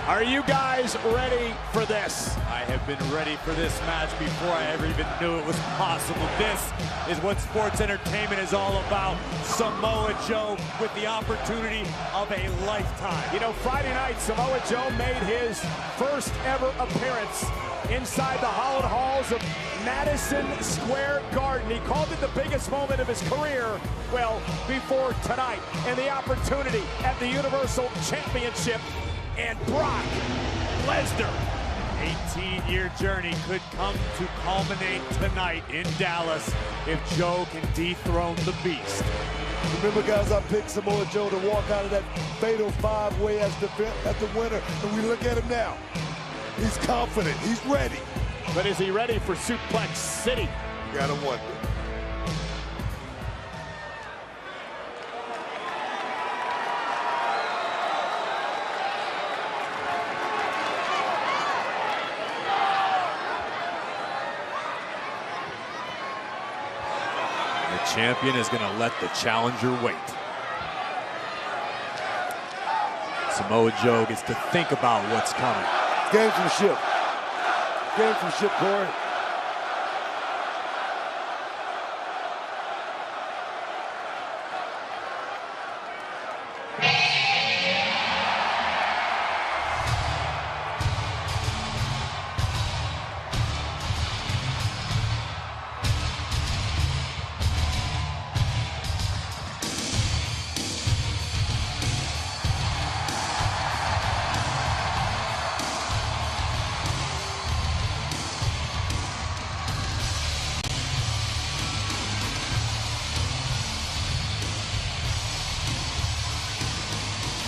Are you guys ready for this? I have been ready for this match before I ever even knew it was possible. This is what sports entertainment is all about. Samoa Joe with the opportunity of a lifetime. You know, Friday night, Samoa Joe made his first ever appearance inside the hallowed halls of Madison Square Garden. He called it the biggest moment of his career, well, before tonight, and the opportunity at the Universal Championship. And Brock Lesnar. 18-year journey could come to culminate tonight in Dallas if Joe can dethrone the Beast. Remember, guys, I picked Samoa Joe to walk out of that fatal five-way as the winner, and we look at him now. He's confident. He's ready. But is he ready for Suplex City? You gotta wonder. The champion is going to let the challenger wait. Samoa Joe gets to think about what's coming. Gamesmanship. Gamesmanship, Corey.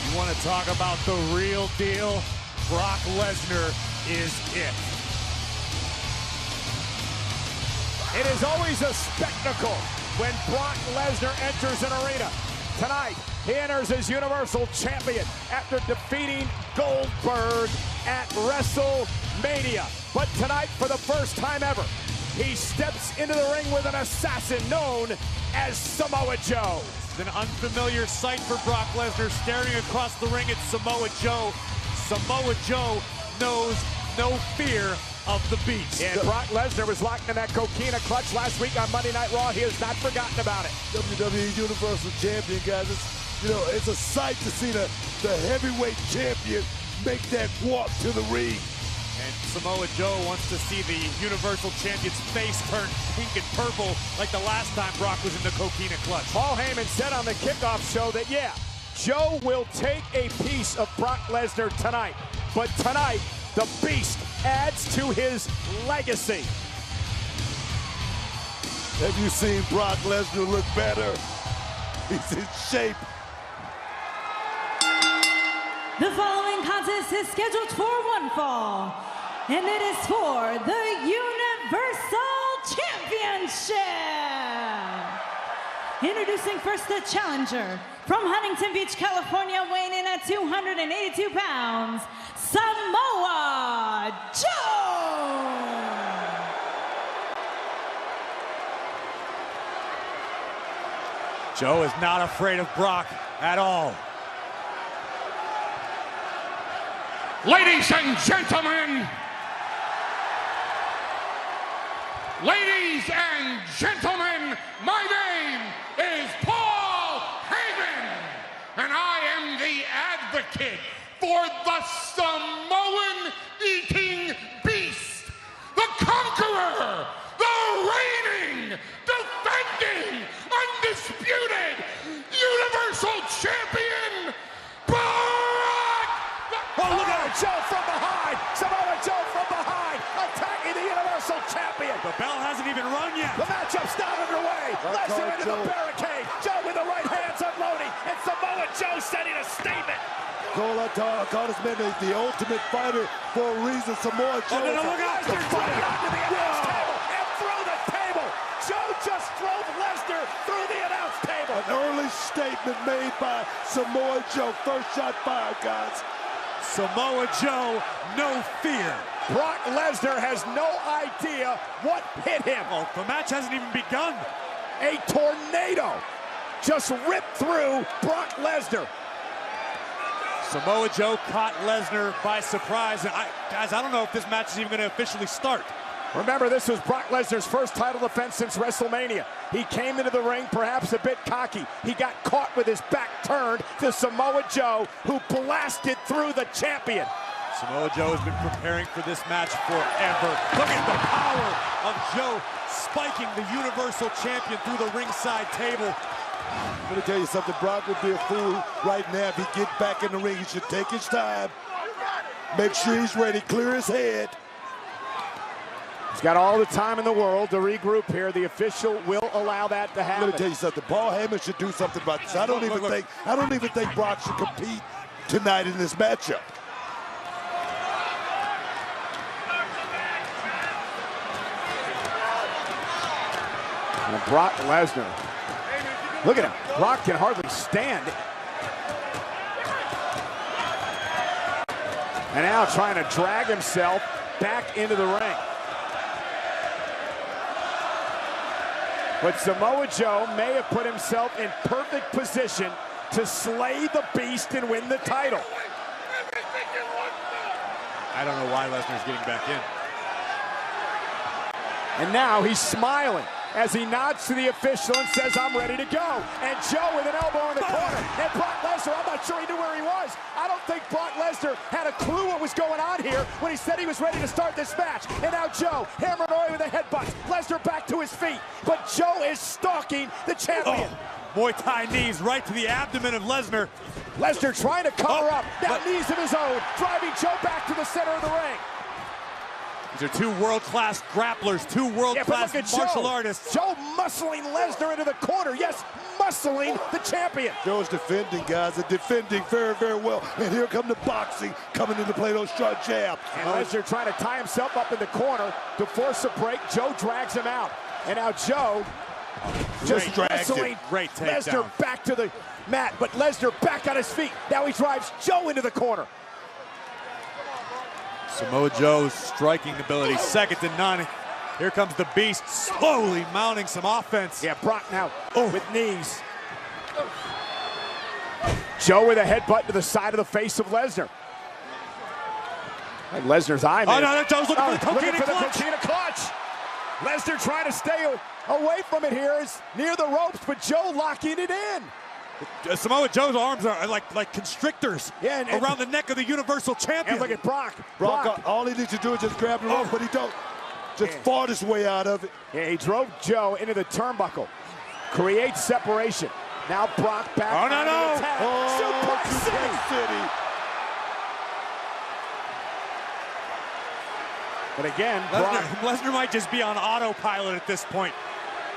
You want to talk about the real deal? Brock Lesnar is it. It is always a spectacle when Brock Lesnar enters an arena. Tonight, he enters as Universal Champion after defeating Goldberg at WrestleMania. But tonight, for the first time ever, he steps into the ring with an assassin known as Samoa Joe. It's an unfamiliar sight for Brock Lesnar, staring across the ring at Samoa Joe. Samoa Joe knows no fear of the Beast. And Brock Lesnar was locked in that coquina clutch last week on Monday Night Raw. He has not forgotten about it. WWE Universal Champion, guys. It's a sight to see the heavyweight champion make that walk to the ring. And Samoa Joe wants to see the Universal Champion's face turn pink and purple like the last time Brock was in the coquina clutch. Paul Heyman said on the kickoff show that, yeah, Joe will take a piece of Brock Lesnar tonight. But tonight, the Beast adds to his legacy. Have you seen Brock Lesnar look better? He's in shape. The following contest is scheduled for one fall, and it is for the Universal Championship. Introducing first the challenger from Huntington Beach, California, weighing in at 282 pounds, Samoa Joe. Joe is not afraid of Brock at all. Ladies and gentlemen, my name is Paul Heyman, and I am the advocate for the Samoan eating beast, the conqueror, the reigning, defending, undisputed Universal Champion, Oh, look at it, Joe from behind. Samoa Joe from behind, attacking the Universal Champion. The bell hasn't even rung yet. The matchup's not underway. Lesnar into the barricade. Joe with the right hands unloading, and Samoa Joe sending a statement. Cole called his man the ultimate fighter for a reason. Samoa Joe. Oh, no, look out. Lesnar driven onto the announce table and through the table. Joe just drove Lesnar through the announce table. An early statement made by Samoa Joe. First shot fired, guys. Samoa Joe, no fear. Brock Lesnar has no idea what hit him. Oh, the match hasn't even begun. A tornado just ripped through Brock Lesnar. Samoa Joe caught Lesnar by surprise. And guys, I don't know if this match is even going to officially start. Remember, this was Brock Lesnar's first title defense since WrestleMania. He came into the ring perhaps a bit cocky. He got caught with his back turned to Samoa Joe, who blasted through the champion. Samoa Joe has been preparing for this match forever. Look at the power of Joe spiking the Universal Champion through the ringside table. Let me tell you something, Brock would be a fool right now if he get back in the ring. He should take his time, make sure he's ready, clear his head. He's got all the time in the world to regroup here. The official will allow that to happen. Let me tell you something, Paul Heyman should do something about this. I don't even think Brock should compete tonight in this matchup. And Brock Lesnar. Look at him. Brock can hardly stand. And now trying to drag himself back into the ring. But Samoa Joe may have put himself in perfect position to slay the beast and win the title. I don't know why Lesnar's getting back in. And now he's smiling as he nods to the official and says, I'm ready to go. And Joe with an elbow in the corner. And Brock Lesnar, I'm not sure he knew where he was. I don't think Brock Lesnar had a clue what was going on here when he said he was ready to start this match. And now Joe hammering away with a headbutt. Lesnar back to his feet. But Joe is stalking the champion. Muay Thai knees right to the abdomen of Lesnar. Lesnar trying to cover up. Now knees of his own, driving Joe back to the center of the ring. These are two world-class grapplers, two world-class martial artists. Joe muscling Lesnar into the corner. Yes, muscling the champion. Joe's defending, guys. They're defending very, very well. And here come the boxing coming into play, those short jabs. And Lesnar trying to tie himself up in the corner to force a break. Joe drags him out. And now Joe just wrestling Lesnar back to the mat. But Lesnar back on his feet. Now he drives Joe into the corner. Samoa Joe's striking ability, second to none. Here comes the Beast, slowly mounting some offense. Yeah, Brock now with knees. Joe with a headbutt to the side of the face of Lesnar. And Lesnar's eye. Oh, no, Joe's looking for the coquina clutch. Lesnar trying to stay away from it here, is near the ropes, but Joe locking it in. Samoa Joe's arms are like constrictors around the neck of the Universal Champion. And look at Brock. Brock, all he needs to do is just grab the rope, but he don't. Just fought his way out of it. Yeah, he drove Joe into the turnbuckle. Creates separation. Now Brock back. Oh, no. Suplex City. But again, Lesnar might just be on autopilot at this point.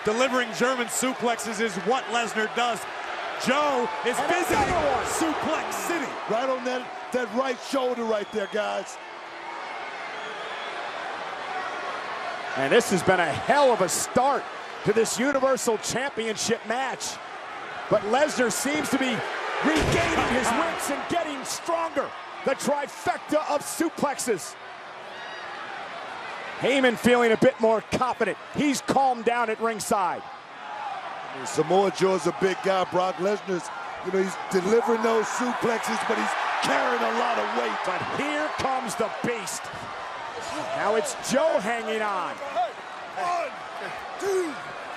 Delivering German suplexes is what Lesnar does. Joe is visiting Suplex City. Right on that right shoulder right there, guys. And this has been a hell of a start to this Universal Championship match. But Lesnar seems to be regaining his wits and getting stronger. The trifecta of suplexes. Heyman feeling a bit more confident. He's calmed down at ringside. Samoa Joe's a big guy. Brock Lesnar's, he's delivering those suplexes, but he's carrying a lot of weight. But here comes the Beast. Now it's Joe hanging on. 1, 2,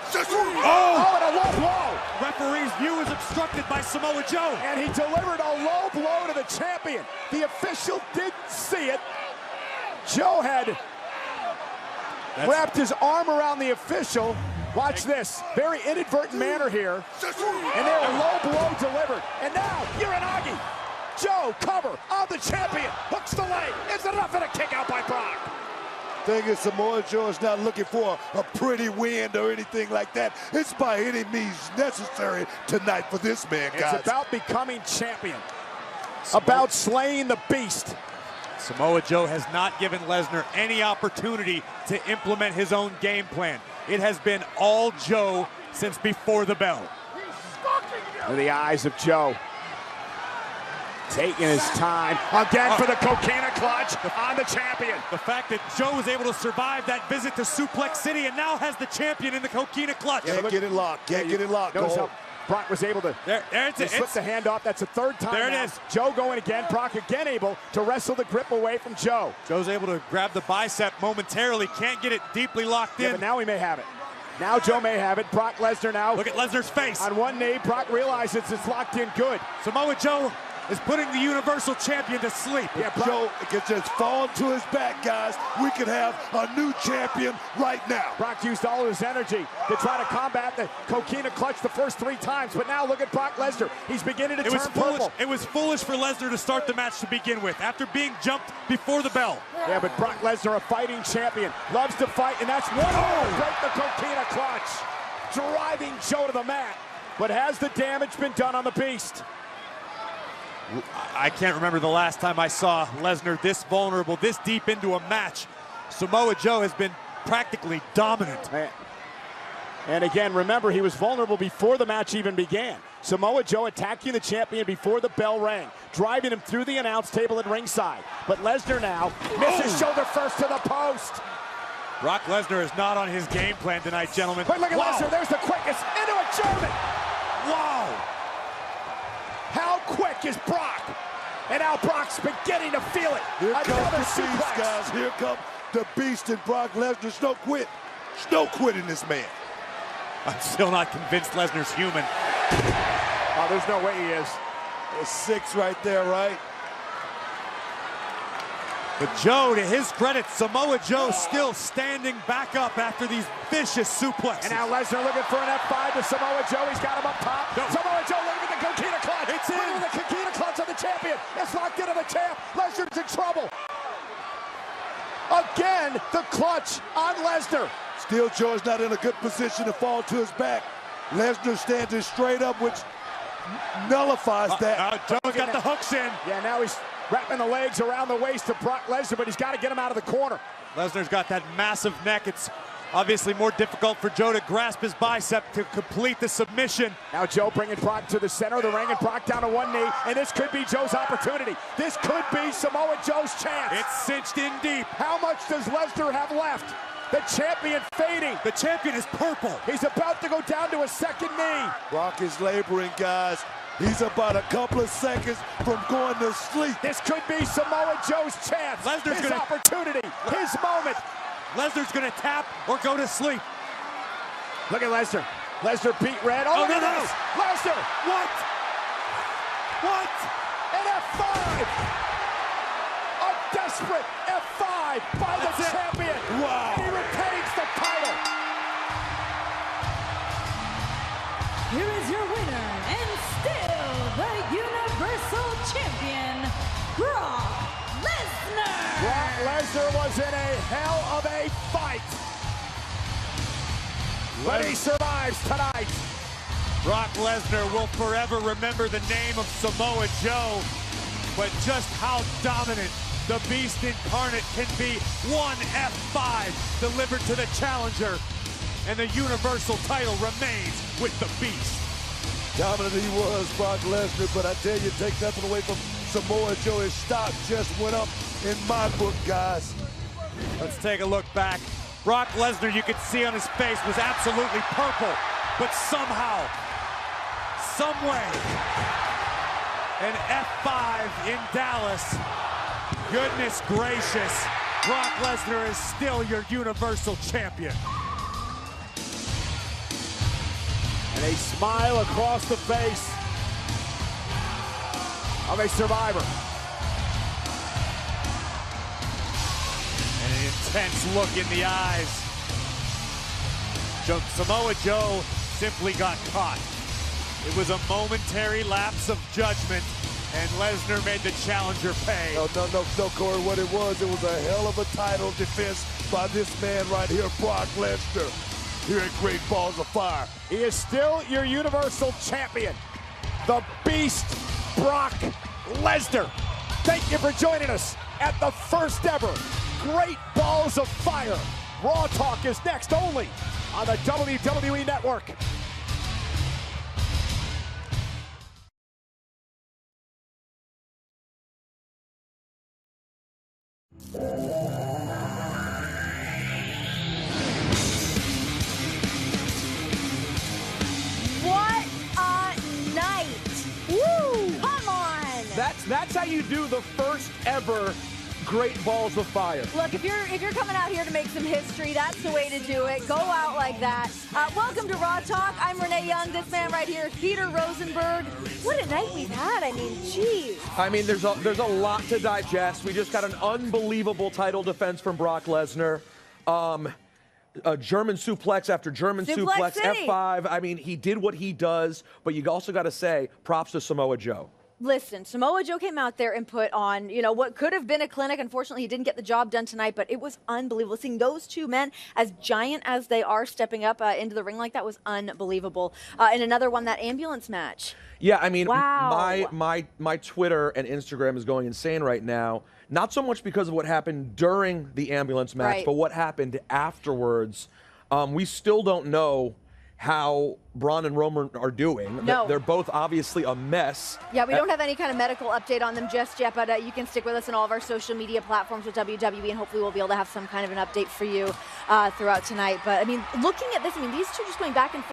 3. Oh, and a low blow. Referee's view is obstructed by Samoa Joe. And he delivered a low blow to the champion. The official didn't see it. Joe had wrapped his arm around the official. Watch this, very inadvertent manner here. And there, a low blow delivered. And now, Uranagi. Joe, cover on the champion. Hooks the leg. Is it enough? And a kick out by Brock. Thing is, Samoa Joe is not looking for a pretty win or anything like that. It's by any means necessary tonight for this man, guys. It's about becoming champion. About slaying the Beast. Samoa Joe has not given Lesnar any opportunity to implement his own game plan. It has been all Joe since before the bell. To the eyes of Joe. Taking his time again for the coquina clutch on the champion. The fact that Joe was able to survive that visit to Suplex City and now has the champion in the coquina clutch. Can't get it locked. Can't get it locked. Brock was able to slip the hand off. That's the third time. There now. it is. Joe going again. Brock again able to wrestle the grip away from Joe. Joe's able to grab the bicep momentarily. Can't get it deeply locked in. Yeah, but now he may have it. Now Joe may have it. Brock Lesnar now. Look at Lesnar's face. On one knee, Brock realizes it's locked in good. Samoa Joe is putting the Universal Champion to sleep. Yeah, Joe can just fall to his back, guys. We could have a new champion right now. Brock used all of his energy to try to combat the coquina clutch the first 3 times, but now look at Brock Lesnar. He's beginning to turn purple. It was foolish for Lesnar to start the match to begin with, after being jumped before the bell. Yeah, but Brock Lesnar, a fighting champion, loves to fight, and that's one more to break the coquina clutch, driving Joe to the mat. But has the damage been done on the Beast? I can't remember the last time I saw Lesnar this vulnerable, this deep into a match. Samoa Joe has been practically dominant. And again, remember, he was vulnerable before the match even began. Samoa Joe attacking the champion before the bell rang, driving him through the announce table at ringside. But Lesnar now misses shoulder first to the post. Brock Lesnar is not on his game plan tonight, gentlemen. But look at Lesnar, there's the quickest into a German. Wow! How quick is Brock? And now Brock's beginning to feel it. Here comes Another the Beast, suplex. guys. Here comes the Beast and Brock Lesnar. No quit. No quitting this man. I'm still not convinced Lesnar's human. Oh, there's no way he is. There's 6 right there, right? But Joe, to his credit, Samoa Joe still standing back up after these vicious suplexes. And now Lesnar looking for an F5 to Samoa Joe. He's got him up top. No. Samoa Joe looking at the coquina clutch. It's in. Look at the coquina clutch of the champion. It's locked into the champ. Lesnar's in trouble. Again, the clutch on Lesnar. Still, Joe's not in a good position to fall to his back. Lesnar standing straight up, which nullifies that. Joe's got the hooks in. Yeah, now he's wrapping the legs around the waist of Brock Lesnar, but he's got to get him out of the corner. Lesnar's got that massive neck. It's obviously more difficult for Joe to grasp his bicep to complete the submission. Now Joe bringing Brock to the center of the ring and Brock down to one knee, and this could be Joe's opportunity. This could be Samoa Joe's chance. It's cinched in deep. How much does Lesnar have left? The champion fading. The champion is purple. He's about to go down to a second knee. Brock is laboring, guys. He's about a couple of seconds from going to sleep. This could be Samoa Joe's chance. Lesnar's his opportunity, his moment. Lesnar's gonna tap or go to sleep. Look at Lesnar. Lesnar beat red. Oh, look at this. Lesnar. What? What? An F5. A desperate F5 by the champion. Wow. And he retains the title. Here is your winner and still the Universal Champion, Brock Lesnar. Brock Lesnar was in a hell of a fight, but he survives tonight. Brock Lesnar will forever remember the name of Samoa Joe, but just how dominant the Beast incarnate can be. One F5 delivered to the challenger, and the Universal title remains with the Beast. Dominant he was, Brock Lesnar, but I tell you, take nothing away from Samoa Joe. His stock just went up in my book, guys. Let's take a look back. Brock Lesnar, you could see on his face, was absolutely purple, but somehow, someway, an F5 in Dallas. Goodness gracious, Brock Lesnar is still your Universal Champion. And a smile across the face of a survivor. And an intense look in the eyes. Samoa Joe simply got caught. It was a momentary lapse of judgment, and Lesnar made the challenger pay. No, Corey, what it was a hell of a title defense by this man right here, Brock Lesnar, here at Great Balls of Fire. He is still your Universal Champion, the Beast, Brock Lesnar. Thank you for joining us at the first ever Great Balls of Fire. Raw Talk is next only on the WWE Network. What a how you do the first ever Great Balls of Fire. Look, if you're coming out here to make some history, that's the way to do it. Go out like that. Welcome to Raw Talk. I'm Renee Young. This man right here is Peter Rosenberg. What a night we've had. I mean, geez. I mean, there's a lot to digest. We just got an unbelievable title defense from Brock Lesnar. A German suplex after German suplex, City. F5. I mean, he did what he does, but you also got to say props to Samoa Joe. Listen, Samoa Joe came out there and put on, what could have been a clinic. Unfortunately, he didn't get the job done tonight, but it was unbelievable. Seeing those two men, as giant as they are, stepping up into the ring like that was unbelievable. And another one, that ambulance match. Yeah, I mean, wow. my Twitter and Instagram is going insane right now. Not so much because of what happened during the ambulance match, right, but what happened afterwards. We still don't know how Braun and Roman are doing. No. They're both obviously a mess. Yeah, we don't have any kind of medical update on them just yet, but you can stick with us on all of our social media platforms with WWE, and hopefully we'll be able to have some kind of an update for you throughout tonight. But, I mean, looking at this, I mean, these two just going back and forth.